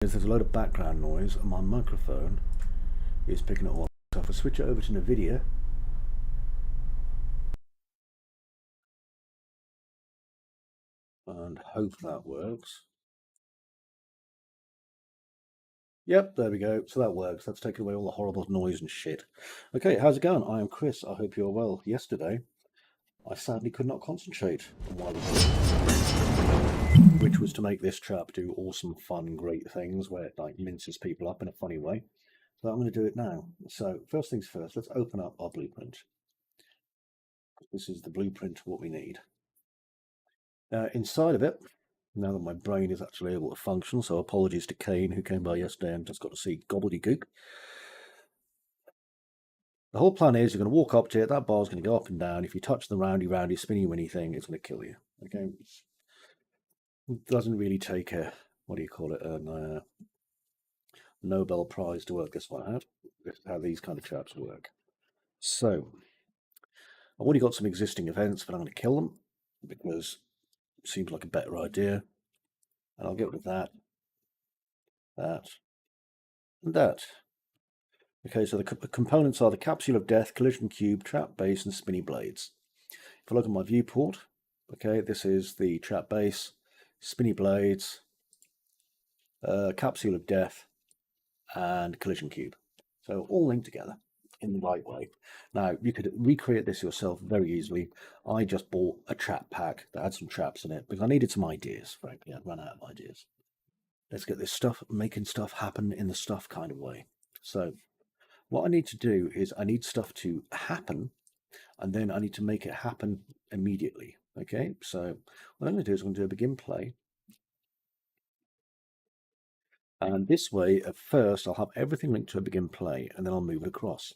There's a load of background noise and my microphone is picking it all up. So if I switch it over to NVIDIA, and hope that works. Yep, there we go. So that works. That's taken away all the horrible noise and shit. Okay, how's it going? I am Chris. I hope you're well. Yesterday, I sadly could not concentrate on what I was doing, which was to make this chap do awesome, fun, great things where it like minces people up in a funny way. So I'm going to do it now. So first things first, let's open up our blueprint. This is the blueprint of what we need. Inside of it, now that my brain is actually able to function, so apologies to Kane who came by yesterday and just got to see gobbledygook. The whole plan is you're going to walk up to it, that bar's going to go up and down. If you touch the roundy spinny winny thing, it's going to kill you. Okay, it doesn't really take a, what do you call it, a Nobel Prize to work this one out. This is how these kind of chaps work. So I've already got some existing events, but I'm going to kill them because it seems like a better idea. And I'll get rid of that, and that. Okay, so the components are the capsule of death, collision cube, trap base, and spinny blades. If I look at my viewport, okay, this is the trap base, spinny blades, capsule of death, and collision cube. So all linked together in the right way. Now, you could recreate this yourself very easily. I just bought a trap pack that had some traps in it because I needed some ideas, frankly. I'd run out of ideas. Let's get this stuff, making stuff happen in the stuff kind of way. So what I need to do is I need stuff to happen, and then I need to make it happen immediately. Okay, so what I'm going to do is I'm going to do a begin play. And this way, at first, I'll have everything linked to a begin play, and then I'll move it across.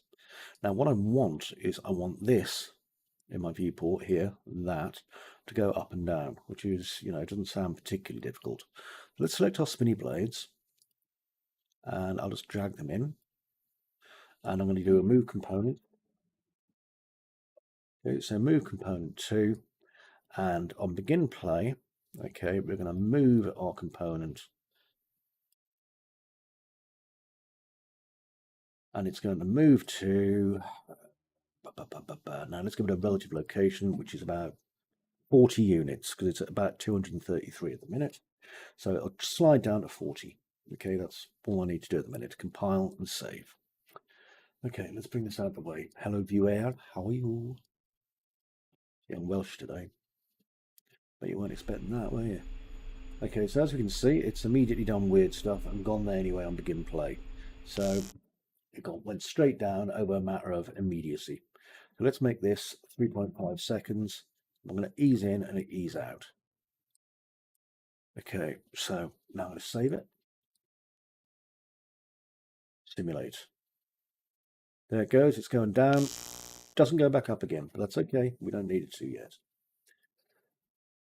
Now, what I want is I want this in my viewport here, that, to go up and down, which is, it doesn't sound particularly difficult. Let's select our spinny blades, and I'll just drag them in. And I'm going to do a move component. Okay, so move component 2, and on begin play, okay, we're going to move our component, and it's going to move to, now let's give it a relative location, which is about 40 units, because it's at about 233 at the minute. So it'll slide down to 40. Okay, that's all I need to do at the minute. Compile and save. Okay, let's bring this out of the way. Hello, viewer. How are you? Yeah, I'm Welsh today. But you weren't expecting that, were you? Okay, so as we can see, it's immediately done weird stuff and gone there anyway on begin play. So it went straight down over a matter of immediacy. So let's make this 3.5 seconds. I'm going to ease in and ease out. Okay, so now I'm going to save it. Simulate. There it goes, it's going down. Doesn't go back up again, but that's okay. We don't need it to yet.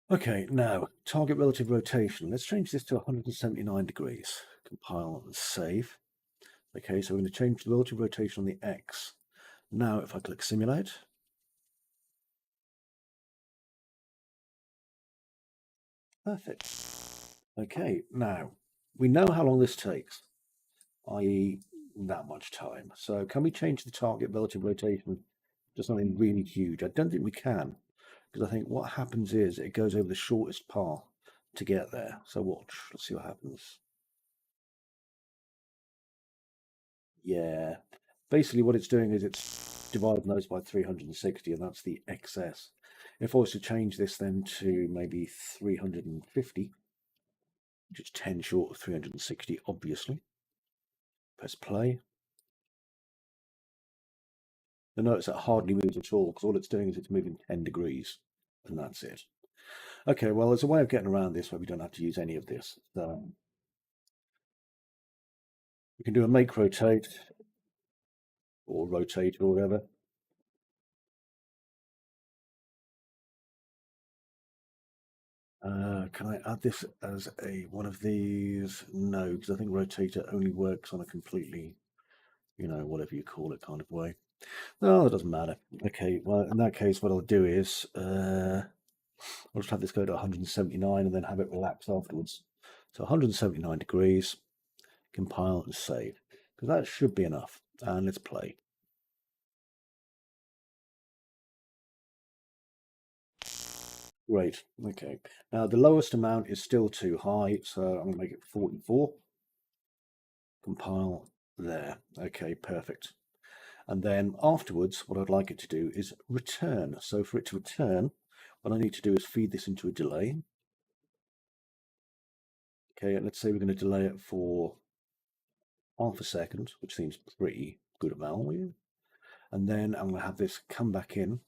Okay, now, target relative rotation. Let's change this to 179 degrees. Compile and save. Okay, so we're going to change the relative rotation on the X. Now, if I click simulate, perfect. Okay, now, we know how long this takes, i.e. that much time. So can we change the target relative rotation to something really huge? I don't think we can, because I think what happens is it goes over the shortest path to get there. So watch, let's see what happens. Yeah, basically what it's doing is it's dividing those by 360, and that's the excess. If I was to change this then to maybe 350, which is 10 short of 360, obviously. Press play. You'll notice it hardly moves at all, because all it's doing is it's moving 10 degrees, and that's it. Okay, well, there's a way of getting around this where we don't have to use any of this. So we can do a make rotate, or rotate, or whatever. Can I add this as one of these? No, because I think rotator only works on a completely, whatever you call it kind of way. No, it doesn't matter. Okay, well, in that case, what I'll do is I'll just have this go to 179 and then have it relax afterwards. So 179 degrees, compile and save, because that should be enough. And let's play. Great. Okay. Now the lowest amount is still too high, so I'm going to make it 44. Compile there. Okay, perfect. And then afterwards, what I'd like it to do is return. So for it to return, what I need to do is feed this into a delay. Okay, and let's say we're going to delay it for half a second, which seems pretty good value. And then I'm going to have this come back in.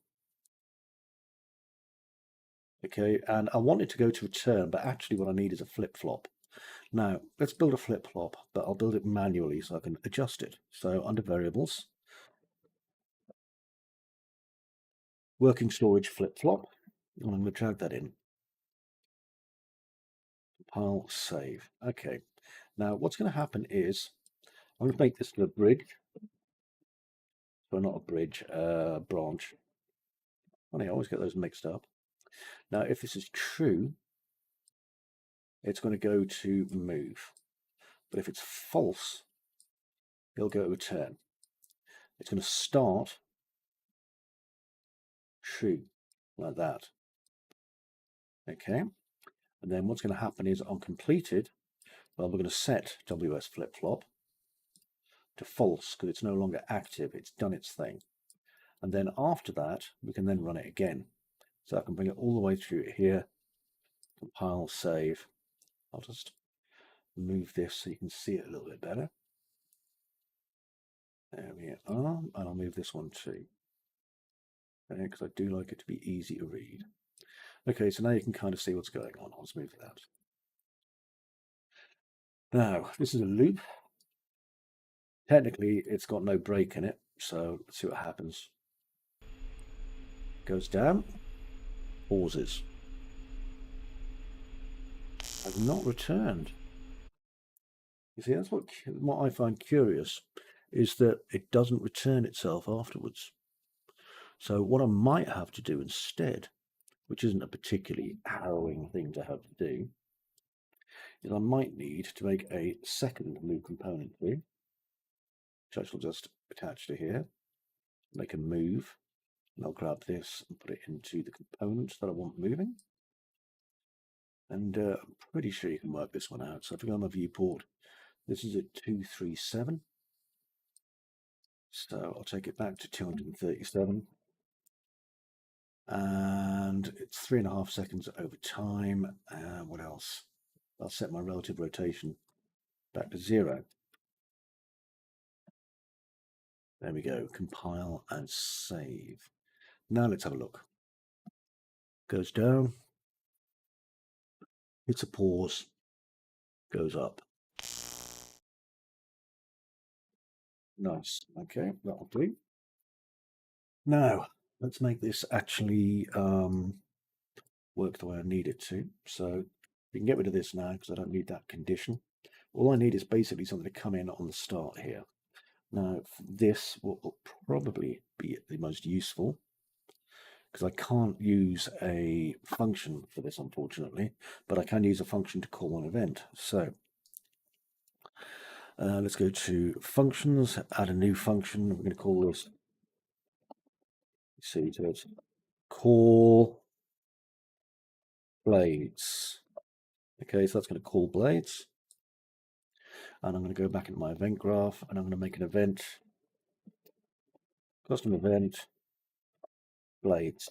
Okay, and I want it to go to return, but actually what I need is a flip-flop. Now, let's build a flip-flop, but I'll build it manually so I can adjust it. So under variables, working storage flip-flop, and I'm going to drag that in. Compile, save. Okay, now what's going to happen is I'm going to make this a bridge. So not a bridge, branch. Funny, I always get those mixed up. Now, if this is true, it's going to go to move. But if it's false, it'll go to return. It's going to start true, like that. Okay. And then what's going to happen is on completed, well, we're going to set WS flip-flop to false because it's no longer active. It's done its thing. And then after that, we can then run it again. So I can bring it all the way through here, compile, save. I'll just move this so you can see it a little bit better. There we are, and I'll move this one too, okay, because I do like it to be easy to read. Okay, so now you can kind of see what's going on. I'll just move that. Now, this is a loop. Technically, it's got no break in it, so let's see what happens. Goes down, pauses. Has not returned. You see, that's what I find curious, is that it doesn't return itself afterwards. So what I might have to do instead, which isn't a particularly harrowing thing to have to do, is I might need to make a second move component here, which I shall just attach to here, make a move, and I'll grab this and put it into the component that I want moving. And I'm pretty sure you can work this one out. So if I go on my viewport, this is at 237. So I'll take it back to 237. And it's 3.5 seconds over time. And what else? I'll set my relative rotation back to 0. There we go. Compile and save. Now let's have a look. Goes down. Hits a pause. Goes up. Nice. Okay, that'll do. Now, let's make this actually work the way I need it to. So we can get rid of this now because I don't need that condition. All I need is basically something to come in on the start here. Now, this will probably be the most useful because I can't use a function for this, unfortunately, but I can use a function to call an event. So let's go to functions, add a new function. We're going to call this, so it's call blades. Okay, so that's going to call blades. And I'm going to go back into my event graph and I'm going to make an event, custom event, blades.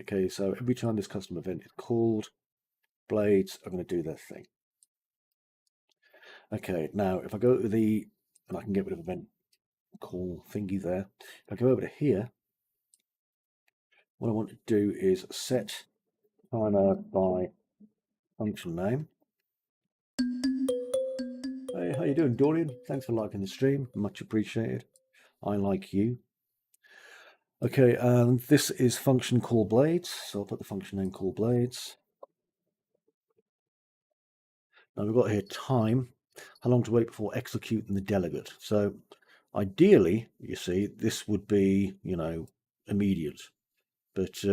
Okay, so every time this custom event is called, blades are going to do their thing. Okay, now if I go to the, and I can get rid of event call thingy there. If I go over to here, what I want to do is set timer by function name. Hey, how you doing, Dorian? Thanks for liking the stream, much appreciated. I like you. Okay, and this is function call blades, so I'll put the function name call blades. Now we've got here time, how long to wait before executing the delegate. So ideally, you see, this would be, you know, immediate, but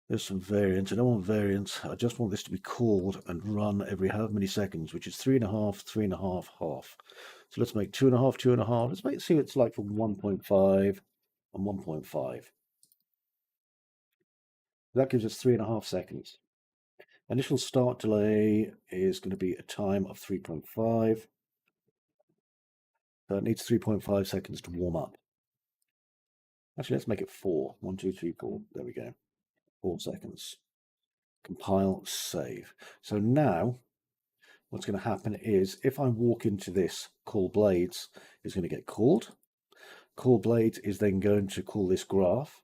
There's some variance. I don't want variance. I just want this to be called and run every however many seconds, which is 3.5, 3.5, half. So let's make 2.5, 2.5. See what it's like for 1.5 and 1.5. That gives us 3.5 seconds. Initial start delay is going to be a time of 3.5. So it needs 3.5 seconds to warm up. Actually, let's make it 4. 1, 2, 3, 4. There we go. 4 seconds. Compile, save. So now what's going to happen is if I walk into this call blades, it's going to get called. Call blades is then going to call this graph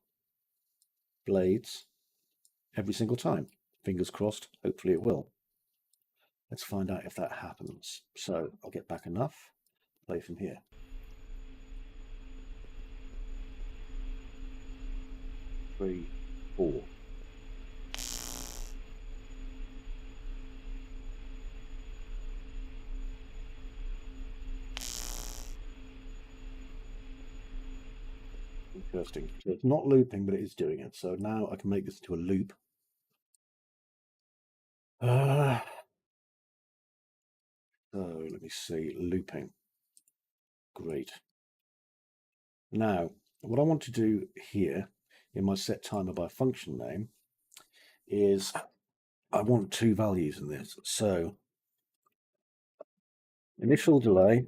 blades every single time. Fingers crossed, hopefully it will. Let's find out if that happens. So I'll get back enough, play from here. Three, 4. Interesting. So it's not looping, but it is doing it. So now I can make this into a loop. So let me see, looping. Great. Now, what I want to do here in my set timer by function name is I want 2 values in this. So initial delay,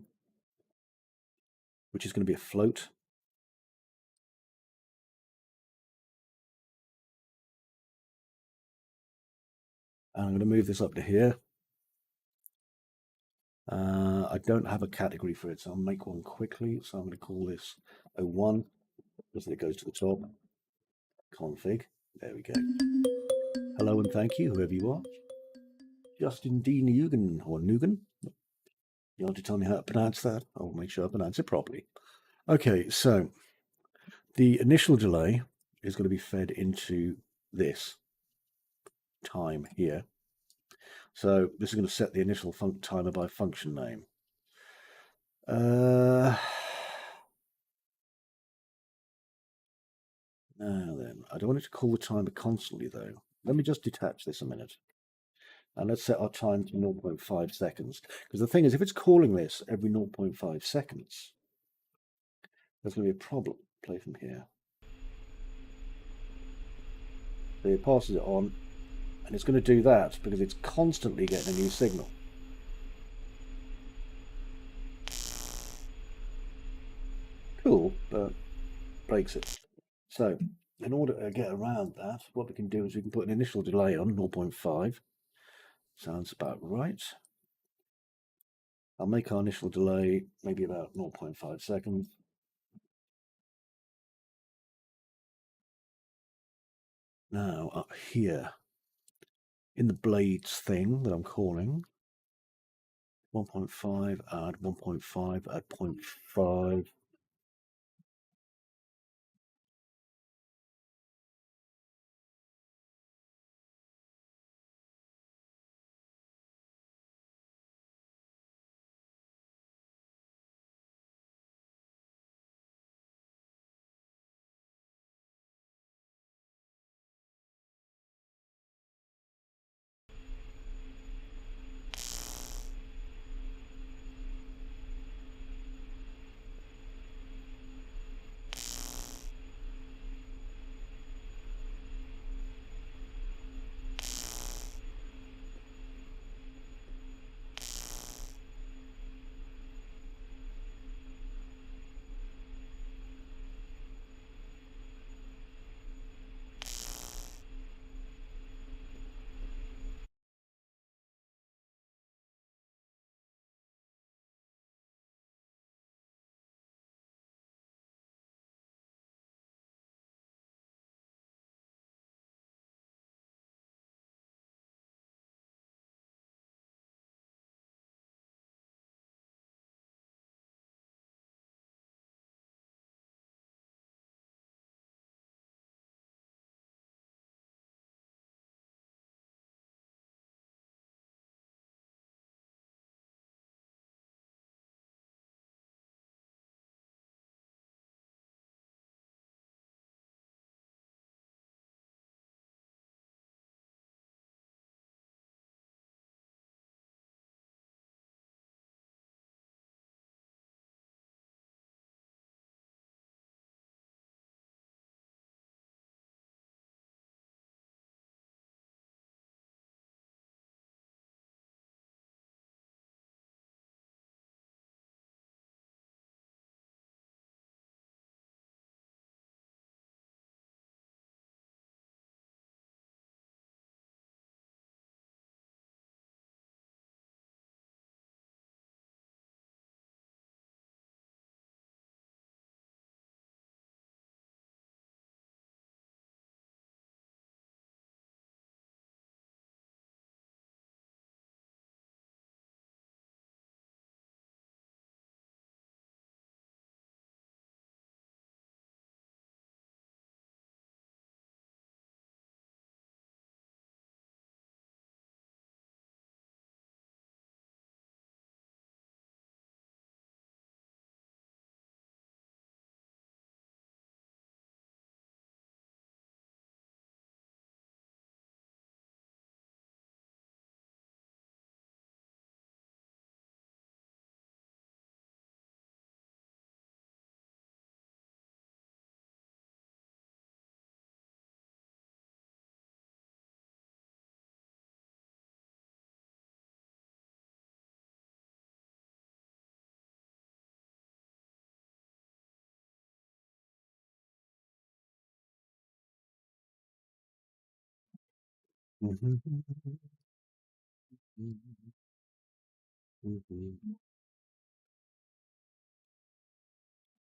which is going to be a float. And I'm going to move this up to here. I don't have a category for it, so I'll make one quickly. So I'm going to call this 01, because it goes to the top. Config. There we go. Hello and thank you, whoever you are. Justin D. Nugan, or Nugan. You want to tell me how to pronounce that? I'll make sure I pronounce it properly. Okay, so the initial delay is going to be fed into this time here. So this is going to set the initial timer by function name. Now then, I don't want it to call the timer constantly though. Let me just detach this a minute. And let's set our time to 0.5 seconds. Because the thing is, if it's calling this every 0.5 seconds, there's going to be a problem. Play from here. So it passes it on, and it's going to do that because it's constantly getting a new signal. Cool, but breaks it. So in order to get around that, what we can do is we can put an initial delay on 0.5. Sounds about right. I'll make our initial delay maybe about 0.5 seconds. Now up here in the blades thing that I'm calling, 1.5, add 1.5, add 0.5.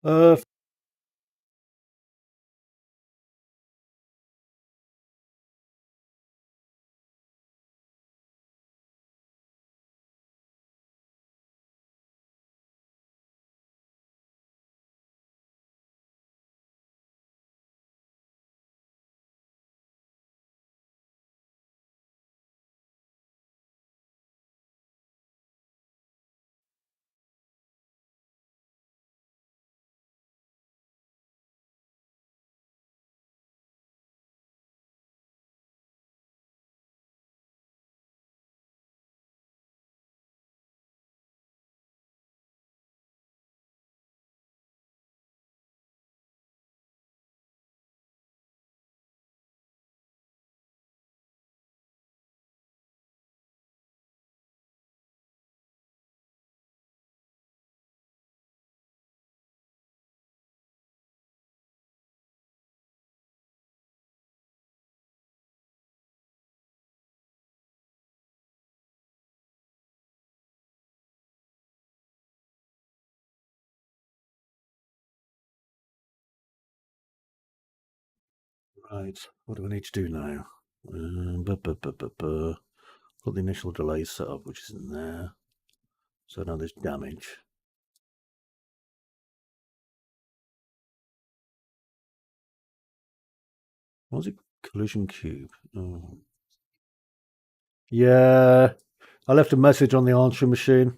Uh, right. What do I need to do now? Got the initial delay set up, which is in there. So now there's damage. What was it? Collision cube. Oh. Yeah. I left a message on the answering machine.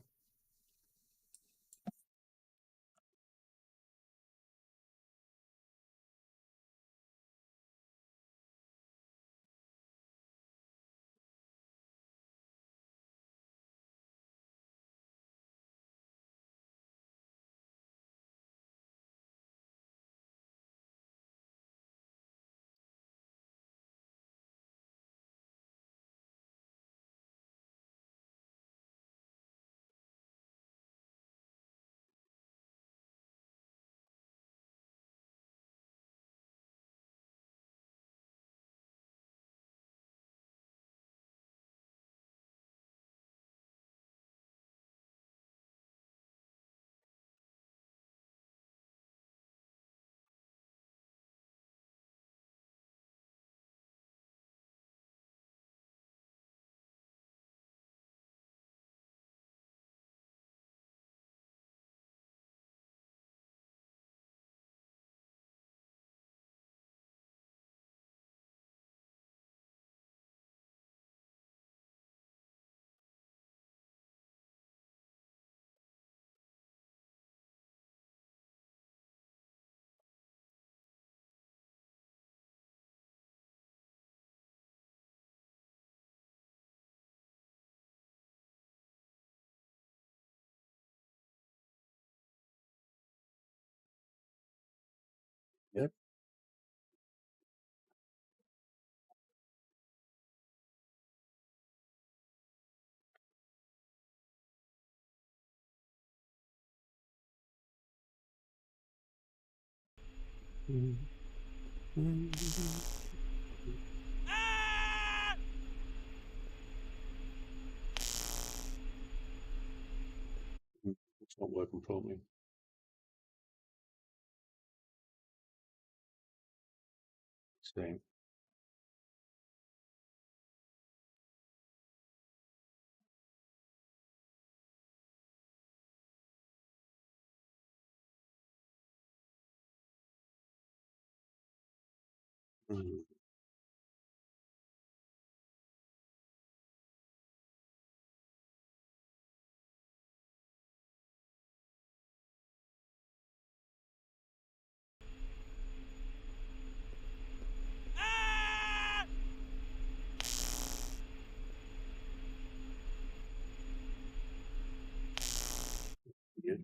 Yep. It's not working properly. Same. Yeah.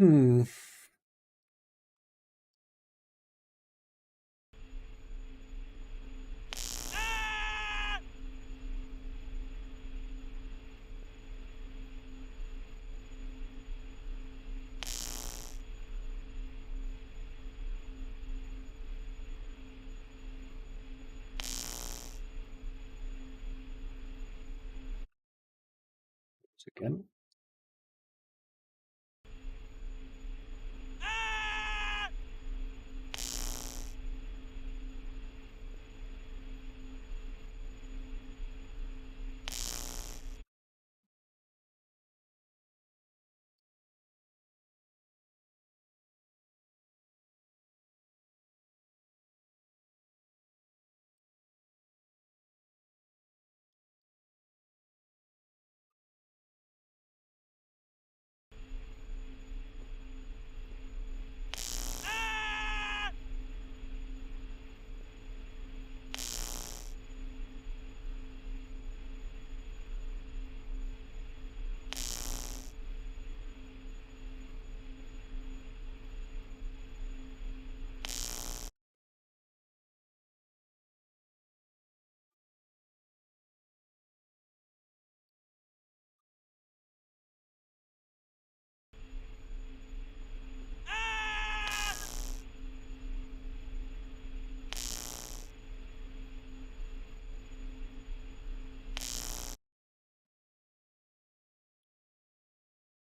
Hmm. Again.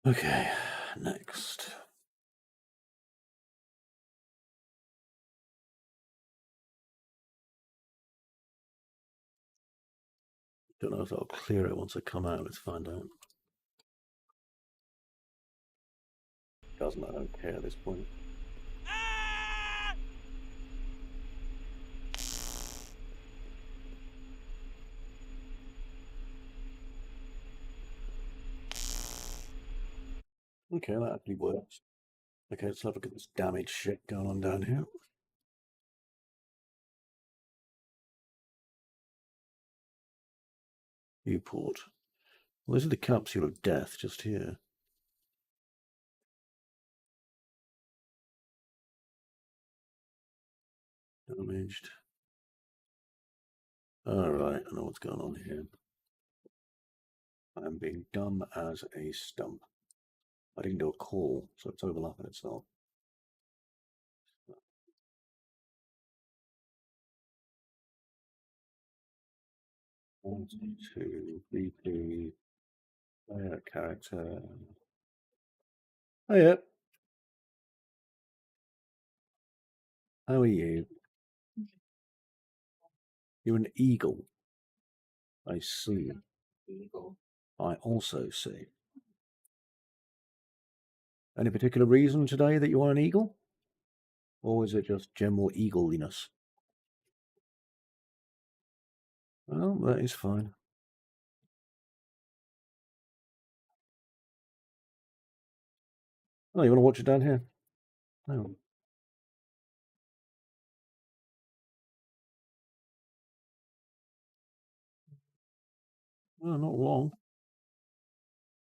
Okay, next. Don't know if I'll clear it once I come out. Let's find out. Doesn't, I don't care at this point. Okay, that actually works. Okay, let's have a look at this damage shit going on down here. Viewport. Well, this is the capsule of death just here. Damaged. Alright, I know what's going on here. I'm being dumb as a stump. I didn't do a call, so it's overlapping itself. One, two, BP, player character. Oh yeah. How are you? You're an eagle. I see. I also see. Any particular reason today that you are an eagle? Or is it just general eagliness? Well, that is fine. Oh, you want to watch it down here? Oh. Oh, not long.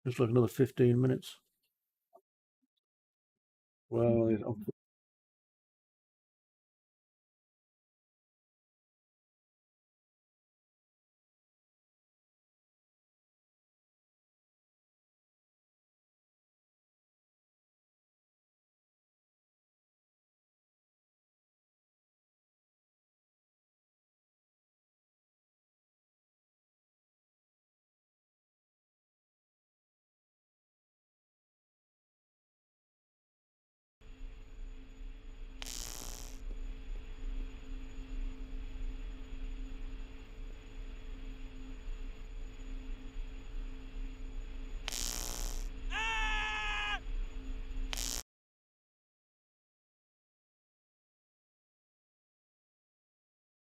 Just like another 15 minutes. Well,